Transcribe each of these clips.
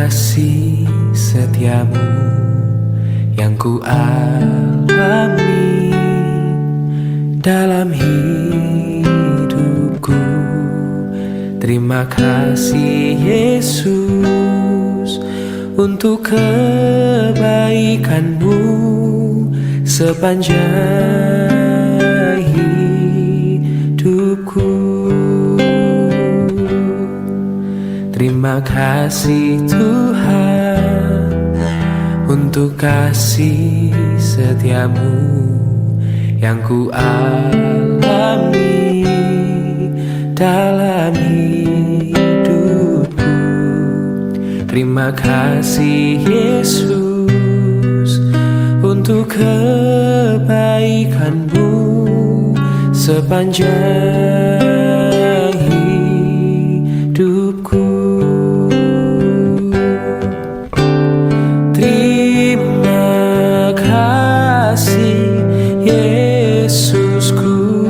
kasih setiamu yang ku alami dalam hidupku. Terima kasih Yesus untuk kebaikanmu sepanjang hidupku. Terima kasih Tuhan untuk kasih setiamu yang ku alami dalam hidupku. Terima kasih Yesus untuk kebaikanmu sepanjang hidupku. Terima kasih Yesusku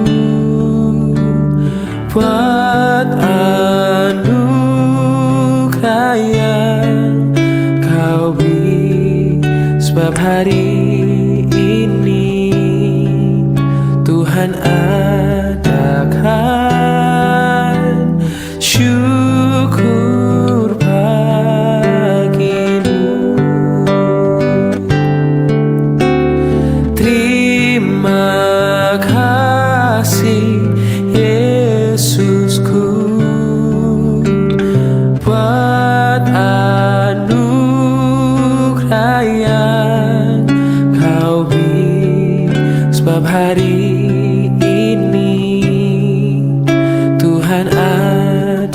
buat anugerah yang kau beri, sebab hari ini Tuhan adakan syukur bagimu. Terima kasih Yesusku buat anugerah yang kau beri, sebab hari ini Tuhan adakan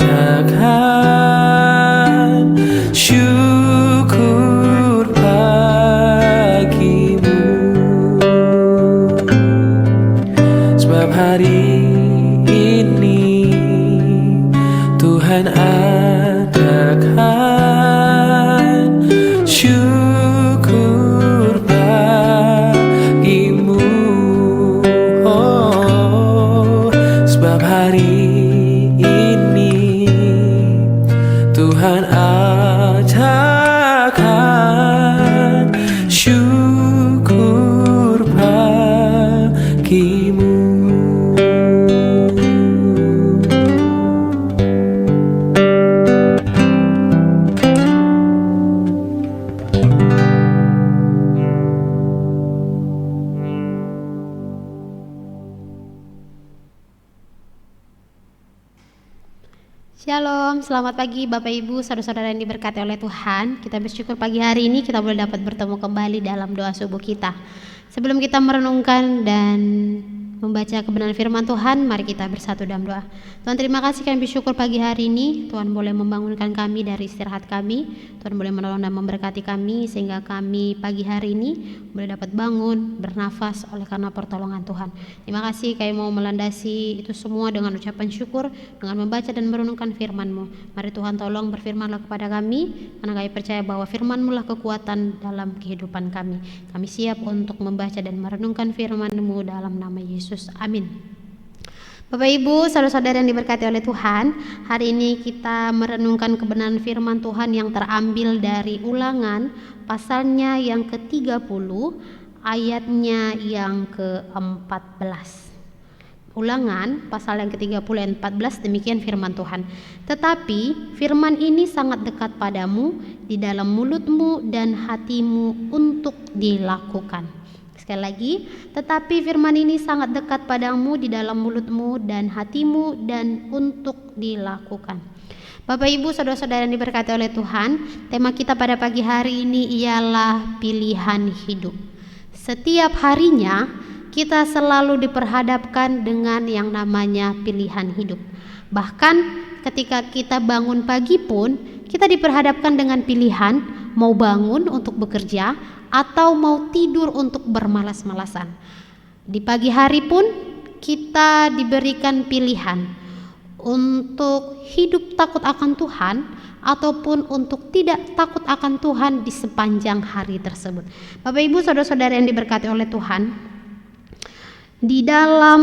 syukur bagimu. Sebab hari ini Tuhan adakan syukur bagimu. Oh, sebab hari ini Tuhan adakan syukur bagimu. Shalom, selamat pagi Bapak Ibu, saudara-saudara yang diberkati oleh Tuhan. Kita bersyukur pagi hari ini kita boleh dapat bertemu kembali dalam doa subuh kita. Sebelum kita merenungkan dan membaca kebenaran firman Tuhan, mari kita bersatu dalam doa. Tuhan, terima kasih, kami bersyukur pagi hari ini Tuhan boleh membangunkan kami dari istirahat kami. Tuhan boleh menolong dan memberkati kami sehingga kami pagi hari ini boleh dapat bangun, bernafas oleh karena pertolongan Tuhan. Terima kasih, kami mau melandasi itu semua dengan ucapan syukur, dengan membaca dan merenungkan firman-Mu. Mari Tuhan tolong berfirman-Lah kepada kami, karena kami percaya bahwa firman-Mu lah kekuatan dalam kehidupan kami. Kami siap untuk membaca dan merenungkan firman-Mu dalam nama Yesus. Amin. Bapak Ibu, saudara-saudara yang diberkati oleh Tuhan, hari ini kita merenungkan kebenaran firman Tuhan yang terambil dari Ulangan pasalnya yang ke-30 ayatnya yang ke-14. Ulangan pasal yang ke-30 ayat 14, demikian firman Tuhan. Tetapi firman ini sangat dekat padamu, di dalam mulutmu dan hatimu untuk dilakukan. Sekali lagi, tetapi firman ini sangat dekat padamu, di dalam mulutmu dan hatimu dan untuk dilakukan. Bapak Ibu, saudara-saudara yang diberkati oleh Tuhan, tema kita pada pagi hari ini ialah pilihan hidup. Setiap harinya kita selalu diperhadapkan dengan yang namanya pilihan hidup. Bahkan ketika kita bangun pagi pun kita diperhadapkan dengan pilihan mau bangun untuk bekerja atau mau tidur untuk bermalas-malasan. Di pagi hari pun kita diberikan pilihan untuk hidup takut akan Tuhan ataupun untuk tidak takut akan Tuhan di sepanjang hari tersebut. Bapak Ibu, saudara-saudara yang diberkati oleh Tuhan, di dalam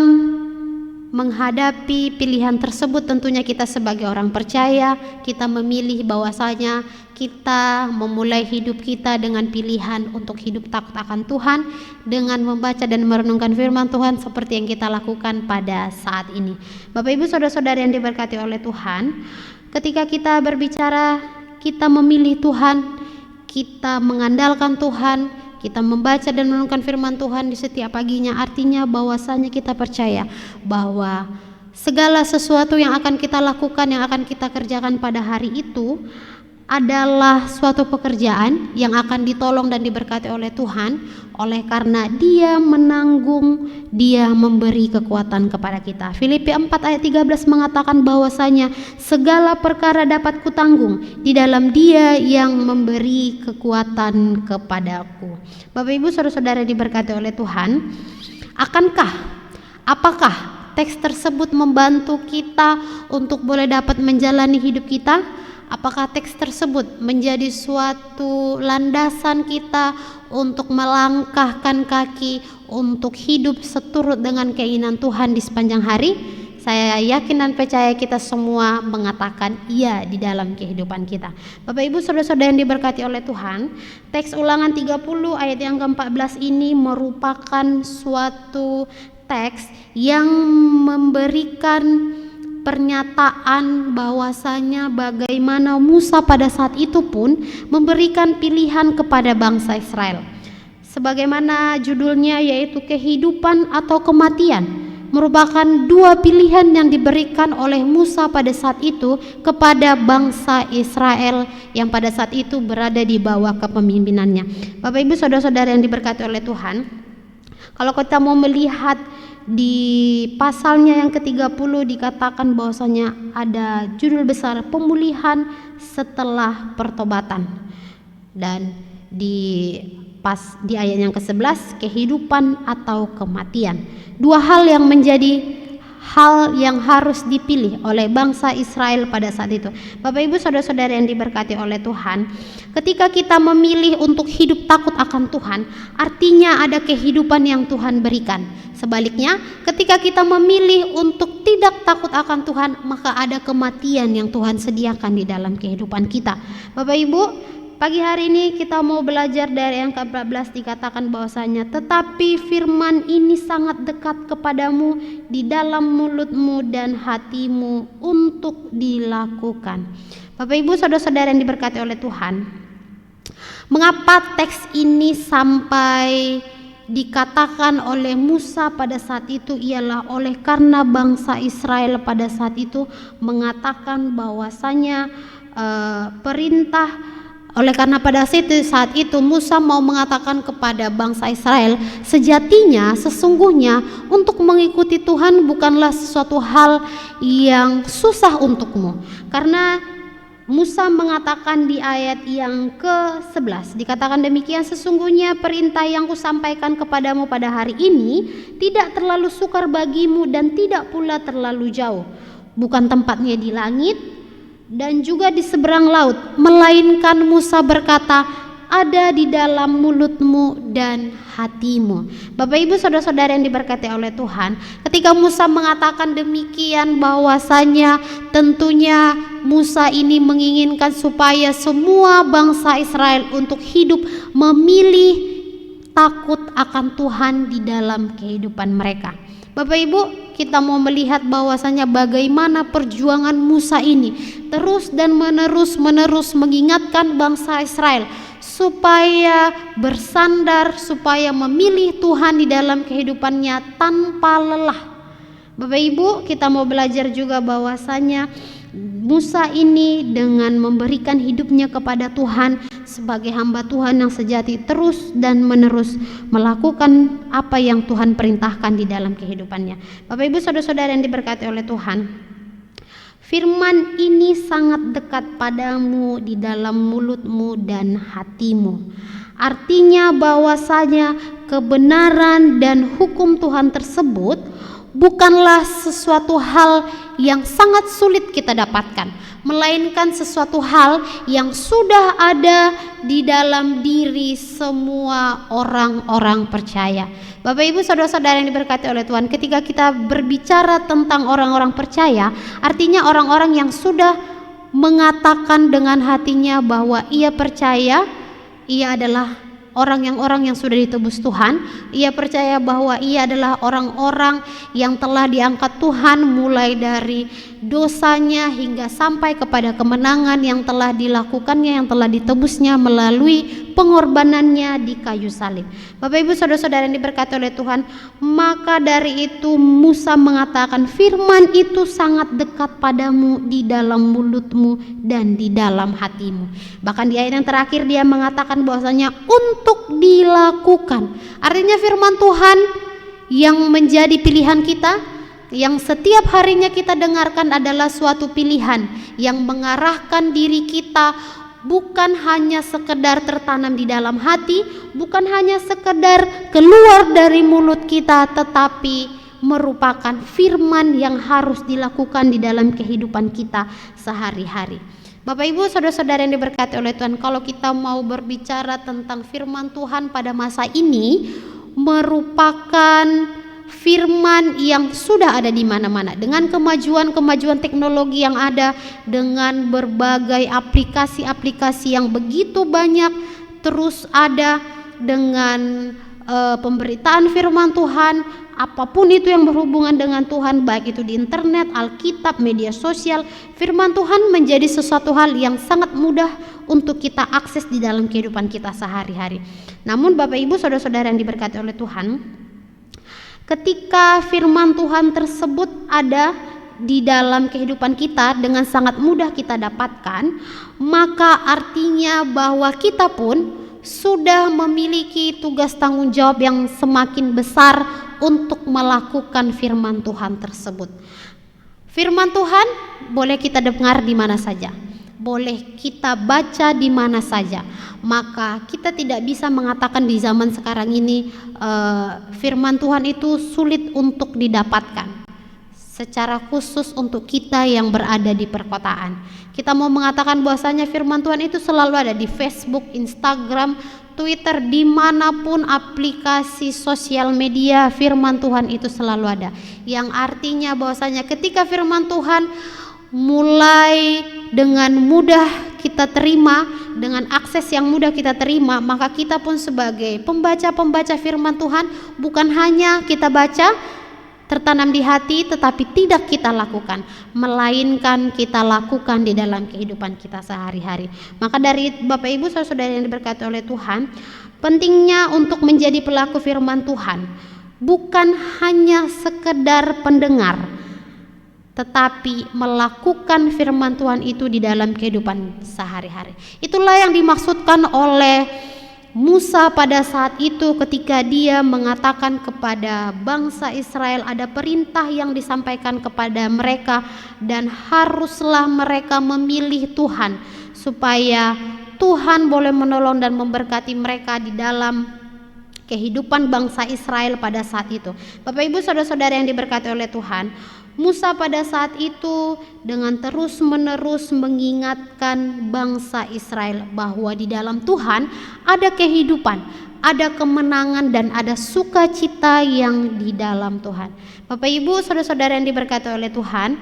menghadapi pilihan tersebut, tentunya kita sebagai orang percaya, kita memilih bahwasanya kita memulai hidup kita dengan pilihan untuk hidup takut akan Tuhan, dengan membaca dan merenungkan firman Tuhan seperti yang kita lakukan pada saat ini. Bapak Ibu saudara-saudari yang diberkati oleh Tuhan, ketika kita berbicara kita memilih Tuhan, kita mengandalkan Tuhan, kita membaca dan merenungkan firman Tuhan di setiap paginya, artinya bahwasanya kita percaya bahwa segala sesuatu yang akan kita lakukan, yang akan kita kerjakan pada hari itu adalah suatu pekerjaan yang akan ditolong dan diberkati oleh Tuhan, oleh karena Dia menanggung, Dia memberi kekuatan kepada kita. Filipi 4 ayat 13 mengatakan bahwasanya segala perkara dapat kutanggung di dalam Dia yang memberi kekuatan kepadaku. Bapak Ibu saudara-saudara diberkati oleh Tuhan, apakah teks tersebut membantu kita untuk boleh dapat menjalani hidup kita? Apakah teks tersebut menjadi suatu landasan kita untuk melangkahkan kaki untuk hidup seturut dengan keinginan Tuhan di sepanjang hari? Saya yakin dan percaya kita semua mengatakan iya di dalam kehidupan kita. Bapak Ibu saudara-saudara yang diberkati oleh Tuhan, teks Ulangan 30 ayat yang ke-14 ini merupakan suatu teks yang memberikan pernyataan bahwasanya bagaimana Musa pada saat itu pun memberikan pilihan kepada bangsa Israel. Sebagaimana judulnya yaitu kehidupan atau kematian, merupakan dua pilihan yang diberikan oleh Musa pada saat itu kepada bangsa Israel yang pada saat itu berada di bawah kepemimpinannya. Bapak Ibu saudara-saudara yang diberkati oleh Tuhan, kalau kita mau melihat di pasalnya yang ke-30 dikatakan bahwasanya ada judul besar pemulihan setelah pertobatan, dan di ayat yang ke-11 kehidupan atau kematian. Dua hal yang menjadi hal yang harus dipilih oleh bangsa Israel pada saat itu. Bapak Ibu saudara-saudara yang diberkati oleh Tuhan, ketika kita memilih untuk hidup takut akan Tuhan, artinya ada kehidupan yang Tuhan berikan. Sebaliknya, ketika kita memilih untuk tidak takut akan Tuhan, maka ada kematian yang Tuhan sediakan di dalam kehidupan kita. Bapak Ibu, pagi hari ini kita mau belajar dari yang ke-14, dikatakan bahwasanya tetapi firman ini sangat dekat kepadamu, di dalam mulutmu dan hatimu untuk dilakukan. Bapak Ibu saudara-saudara yang diberkati oleh Tuhan, mengapa teks ini sampai dikatakan oleh Musa pada saat itu ialah oleh karena bangsa Israel pada saat itu mengatakan bahwasanya perintah, oleh karena pada saat itu Musa mau mengatakan kepada bangsa Israel, sejatinya sesungguhnya untuk mengikuti Tuhan bukanlah sesuatu hal yang susah untukmu, karena Musa mengatakan di ayat yang ke-11 dikatakan demikian, sesungguhnya perintah yang kusampaikan kepadamu pada hari ini tidak terlalu sukar bagimu dan tidak pula terlalu jauh, bukan tempatnya di langit dan juga di seberang laut, melainkan Musa berkata ada di dalam mulutmu dan hatimu. Bapak Ibu saudara-saudara yang diberkati oleh Tuhan, ketika Musa mengatakan demikian bahwasanya tentunya Musa ini menginginkan supaya semua bangsa Israel untuk hidup memilih takut akan Tuhan di dalam kehidupan mereka. Bapak Ibu, kita mau melihat bahwasanya bagaimana perjuangan Musa ini terus dan menerus mengingatkan bangsa Israel supaya bersandar, supaya memilih Tuhan di dalam kehidupannya tanpa lelah. Bapak Ibu, kita mau belajar juga bahwasanya Musa ini dengan memberikan hidupnya kepada Tuhan sebagai hamba Tuhan yang sejati, terus dan menerus melakukan apa yang Tuhan perintahkan di dalam kehidupannya. Bapak Ibu saudara-saudara yang diberkati oleh Tuhan, firman ini sangat dekat padamu, di dalam mulutmu dan hatimu. Artinya bahwasanya kebenaran dan hukum Tuhan tersebut bukanlah sesuatu hal yang sangat sulit kita dapatkan, melainkan sesuatu hal yang sudah ada di dalam diri semua orang-orang percaya. Bapak Ibu saudara-saudara yang diberkati oleh Tuhan, ketika kita berbicara tentang orang-orang percaya, artinya orang-orang yang sudah mengatakan dengan hatinya bahwa ia percaya ia adalah orang yang sudah ditebus Tuhan. Ia percaya bahwa ia adalah orang-orang yang telah diangkat Tuhan, mulai dari dosanya hingga sampai kepada kemenangan yang telah dilakukannya, yang telah ditebusnya melalui pengorbanannya di kayu salib. Bapak Ibu saudara-saudara yang diberkati oleh Tuhan, maka dari itu Musa mengatakan, firman itu sangat dekat padamu, di dalam mulutmu dan di dalam hatimu. Bahkan di ayat yang terakhir dia mengatakan bahwasanya untuk dilakukan. Artinya firman Tuhan yang menjadi pilihan kita, yang setiap harinya kita dengarkan, adalah suatu pilihan yang mengarahkan diri kita bukan hanya sekedar tertanam di dalam hati, bukan hanya sekedar keluar dari mulut kita, tetapi merupakan firman yang harus dilakukan di dalam kehidupan kita sehari-hari. Bapak Ibu saudara-saudara yang diberkati oleh Tuhan, kalau kita mau berbicara tentang firman Tuhan pada masa ini, merupakan firman yang sudah ada di mana-mana. Dengan kemajuan teknologi yang ada, dengan berbagai aplikasi-aplikasi yang begitu banyak terus ada, dengan pemberitaan firman Tuhan, apapun itu yang berhubungan dengan Tuhan, baik itu di internet, Alkitab, media sosial, firman Tuhan menjadi sesuatu hal yang sangat mudah untuk kita akses di dalam kehidupan kita sehari-hari. Namun Bapak Ibu saudara-saudara yang diberkati oleh Tuhan, ketika firman Tuhan tersebut ada di dalam kehidupan kita dengan sangat mudah kita dapatkan, maka artinya bahwa kita pun sudah memiliki tugas tanggung jawab yang semakin besar untuk melakukan firman Tuhan tersebut. Firman Tuhan boleh kita dengar di mana saja, boleh kita baca di mana saja. Maka kita tidak bisa mengatakan di zaman sekarang ini firman Tuhan itu sulit untuk didapatkan, secara khusus untuk kita yang berada di perkotaan. Kita mau mengatakan bahwasanya firman Tuhan itu selalu ada di Facebook, Instagram, Twitter, dimanapun aplikasi sosial media, firman Tuhan itu selalu ada. Yang artinya bahwasanya ketika firman Tuhan mulai dengan mudah kita terima, dengan akses yang mudah kita terima, maka kita pun sebagai pembaca firman Tuhan, bukan hanya kita baca tertanam di hati tetapi tidak kita lakukan, melainkan kita lakukan di dalam kehidupan kita sehari-hari. Maka dari Bapak Ibu saudara-saudara yang diberkati oleh Tuhan, pentingnya untuk menjadi pelaku firman Tuhan bukan hanya sekedar pendengar, tetapi melakukan firman Tuhan itu di dalam kehidupan sehari-hari. Itulah yang dimaksudkan oleh Musa pada saat itu ketika dia mengatakan kepada bangsa Israel, ada perintah yang disampaikan kepada mereka dan haruslah mereka memilih Tuhan supaya Tuhan boleh menolong dan memberkati mereka di dalam kehidupan bangsa Israel pada saat itu. Bapak Ibu saudara-saudara yang diberkati oleh Tuhan, Musa pada saat itu dengan terus-menerus mengingatkan bangsa Israel bahwa di dalam Tuhan ada kehidupan, ada kemenangan, dan ada sukacita yang di dalam Tuhan. Bapak Ibu saudara-saudara yang diberkati oleh Tuhan,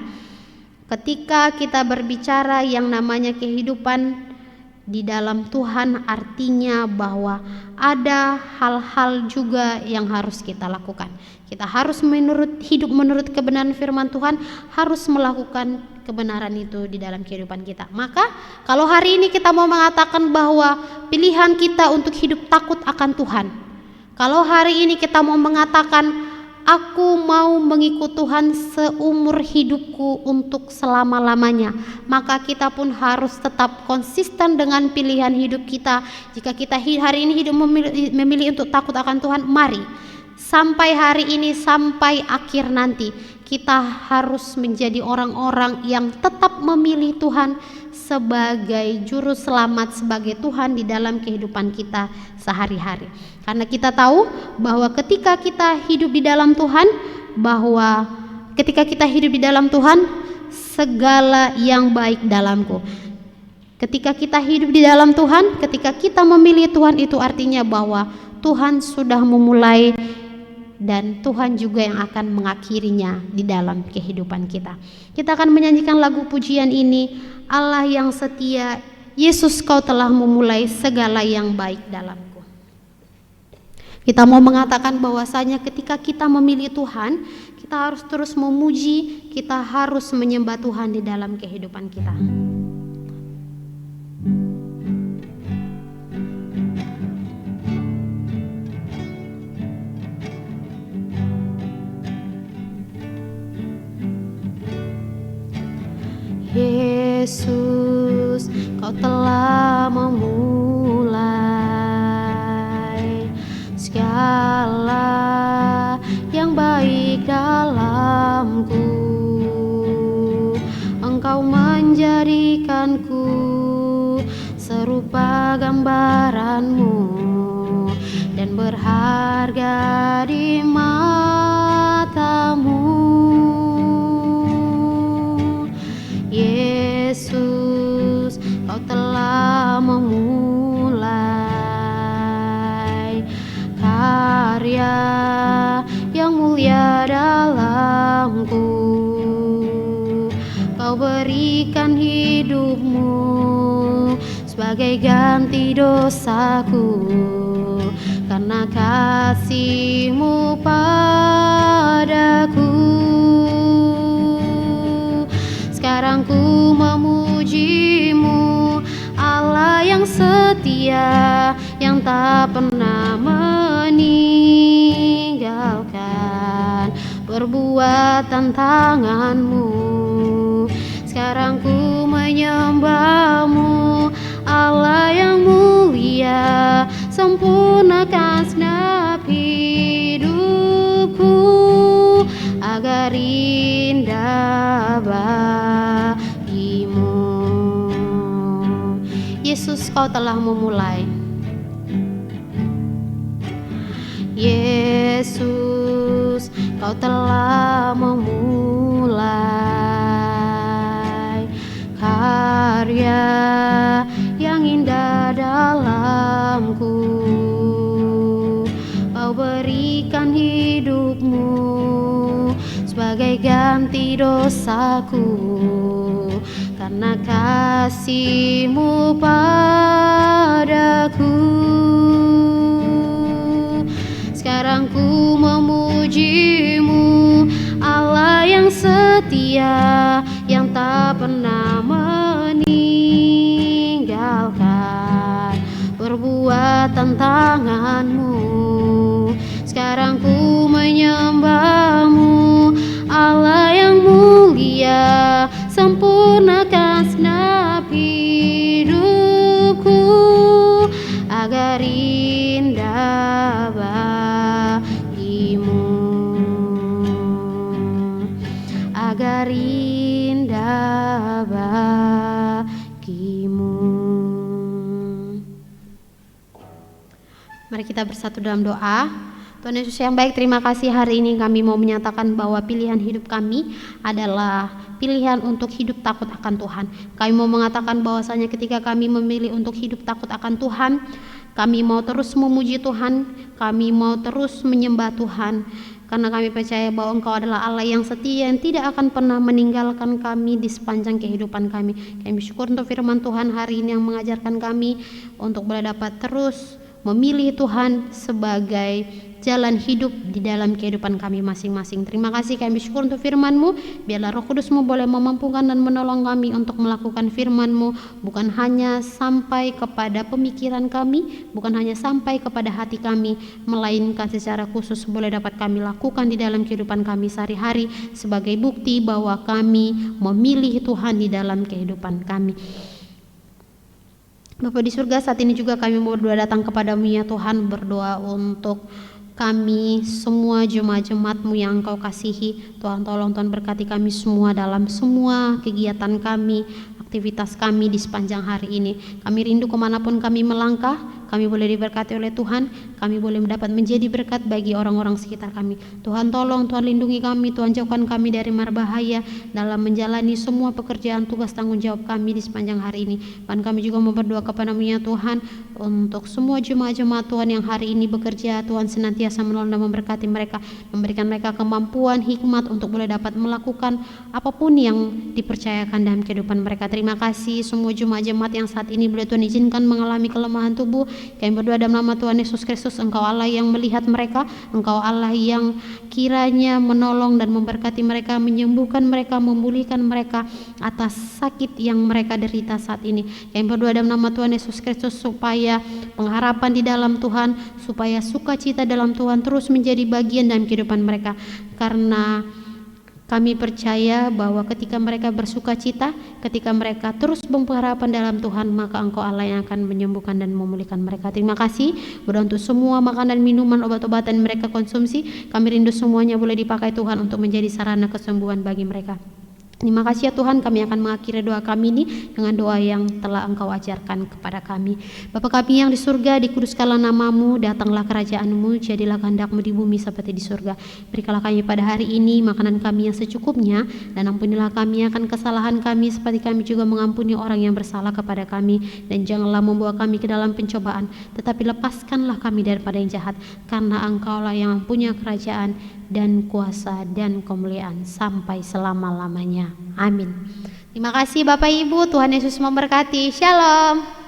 ketika kita berbicara yang namanya kehidupan di dalam Tuhan, artinya bahwa ada hal-hal juga yang harus kita lakukan. Kita harus hidup menurut kebenaran firman Tuhan, harus melakukan kebenaran itu di dalam kehidupan kita. Maka kalau hari ini kita mau mengatakan bahwa pilihan kita untuk hidup takut akan Tuhan, kalau hari ini kita mau mengatakan aku mau mengikut Tuhan seumur hidupku untuk selama-lamanya, maka kita pun harus tetap konsisten dengan pilihan hidup kita. Jika kita hari ini hidup memilih untuk takut akan Tuhan, mari sampai hari ini sampai akhir nanti kita harus menjadi orang-orang yang tetap memilih Tuhan sebagai juru selamat, sebagai Tuhan di dalam kehidupan kita sehari-hari. Karena kita tahu bahwa ketika kita hidup di dalam Tuhan, bahwa ketika kita hidup di dalam Tuhan, segala yang baik dalamku. Ketika kita hidup di dalam Tuhan, ketika kita memilih Tuhan, itu artinya bahwa Tuhan sudah memulai dan Tuhan juga yang akan mengakhirinya di dalam kehidupan kita. Kita akan menyanyikan lagu pujian ini, Allah yang setia, Yesus kau telah memulai segala yang baik dalamku. Kita mau mengatakan bahwasanya ketika kita memilih Tuhan, kita harus terus memuji, kita harus menyembah Tuhan di dalam kehidupan kita. Yesus, kau telah memulai segala yang baik dalamku. Engkau menjadikanku serupa gambaranmu dan berharga di matamu. Yesus, kau telah memulai karya yang mulia dalamku. Kau berikan hidupmu sebagai ganti dosaku, karena kasih-Mu padaku. Sekarang ku memuji-Mu, Allah yang setia, yang tak pernah meninggalkan perbuatan tangan-Mu. Sekarang ku menyembah-Mu, Allah yang mulia, sempurnakan segenap hidupku agar indah bagi-Mu. Yesus, kau telah memulai. Yesus, kau telah memulai karya yang indah dalamku. Kau berikan hidupmu sebagai ganti dosaku, karena kasih-Mu padaku. Sekarang ku memuji-Mu, Allah yang setia, yang tak pernah meninggalkan perbuatan tangan-Mu. Sekarang ku menyembah-Mu, Allah yang mulia, sempurnakan segenap hidupku agar indah bagi-Mu, agar indah bagi-Mu. Mari kita bersatu dalam doa. Tuhan Yesus yang baik, terima kasih hari ini kami mau menyatakan bahwa pilihan hidup kami adalah pilihan untuk hidup takut akan Tuhan. Kami mau mengatakan bahwasanya ketika kami memilih untuk hidup takut akan Tuhan, kami mau terus memuji Tuhan, kami mau terus menyembah Tuhan, karena kami percaya bahwa Engkau adalah Allah yang setia, yang tidak akan pernah meninggalkan kami di sepanjang kehidupan kami. Kami bersyukur untuk firman Tuhan hari ini yang mengajarkan kami untuk boleh dapat terus memilih Tuhan sebagai jalan hidup di dalam kehidupan kami masing-masing. Terima kasih, kami bersyukur untuk firman-Mu. Biarlah Roh Kudus-Mu boleh memampukan dan menolong kami untuk melakukan firman-Mu, bukan hanya sampai kepada pemikiran kami, bukan hanya sampai kepada hati kami, melainkan secara khusus boleh dapat kami lakukan di dalam kehidupan kami sehari-hari sebagai bukti bahwa kami memilih Tuhan di dalam kehidupan kami. Bapa di surga, saat ini juga kami mau berdoa datang kepada-Mu ya Tuhan, berdoa untuk kami semua jemaat-jemaat-Mu yang Engkau kasihi. Tuhan tolong Tuhan berkati kami semua dalam semua kegiatan kami, aktivitas kami di sepanjang hari ini. Kami rindu kemanapun kami melangkah, kami boleh diberkati oleh Tuhan. kami boleh mendapat menjadi berkat bagi orang-orang sekitar kami. Tuhan tolong, Tuhan lindungi kami, Tuhan jauhkan kami dari mara bahaya dalam menjalani semua pekerjaan tugas tanggung jawab kami di sepanjang hari ini. Dan kami juga berdoa kepada-Mu ya Tuhan untuk semua jemaat-jemaat Tuhan yang hari ini bekerja, Tuhan senantiasa menolong dan memberkati mereka, memberikan mereka kemampuan, hikmat untuk boleh dapat melakukan apapun yang dipercayakan dalam kehidupan mereka. Terima kasih semua jemaat-jemaat yang saat ini boleh Tuhan izinkan mengalami kelemahan tubuh. Kami berdoa dalam nama Tuhan Yesus Kristus, Engkau Allah yang melihat mereka, Engkau Allah yang kiranya menolong dan memberkati mereka, menyembuhkan mereka, memulihkan mereka atas sakit yang mereka derita saat ini. Kami berdoa dalam nama Tuhan Yesus Kristus supaya pengharapan di dalam Tuhan, supaya sukacita dalam Tuhan terus menjadi bagian dalam kehidupan mereka, karena kami percaya bahwa ketika mereka bersuka cita, ketika mereka terus berpengharapan dalam Tuhan, maka Engkau Allah yang akan menyembuhkan dan memulihkan mereka. Terima kasih. Berdoa untuk semua makanan, minuman, obat-obatan mereka konsumsi, kami rindu semuanya boleh dipakai Tuhan untuk menjadi sarana kesembuhan bagi mereka. Terima kasih ya Tuhan, kami akan mengakhiri doa kami ini dengan doa yang telah Engkau ajarkan kepada kami. Bapa kami yang di surga, dikuduskanlah nama-Mu, datanglah kerajaan-Mu, jadilah kehendak-Mu di bumi seperti di surga. Berikanlah kami pada hari ini makanan kami yang secukupnya, dan ampunilah kami akan kesalahan kami seperti kami juga mengampuni orang yang bersalah kepada kami. Dan janganlah membawa kami ke dalam pencobaan, tetapi lepaskanlah kami daripada yang jahat, karena Engkau-lah yang punya kerajaan dan kuasa dan kemuliaan sampai selama-lamanya. Amin. Terima kasih Bapak Ibu, Tuhan Yesus memberkati. Shalom.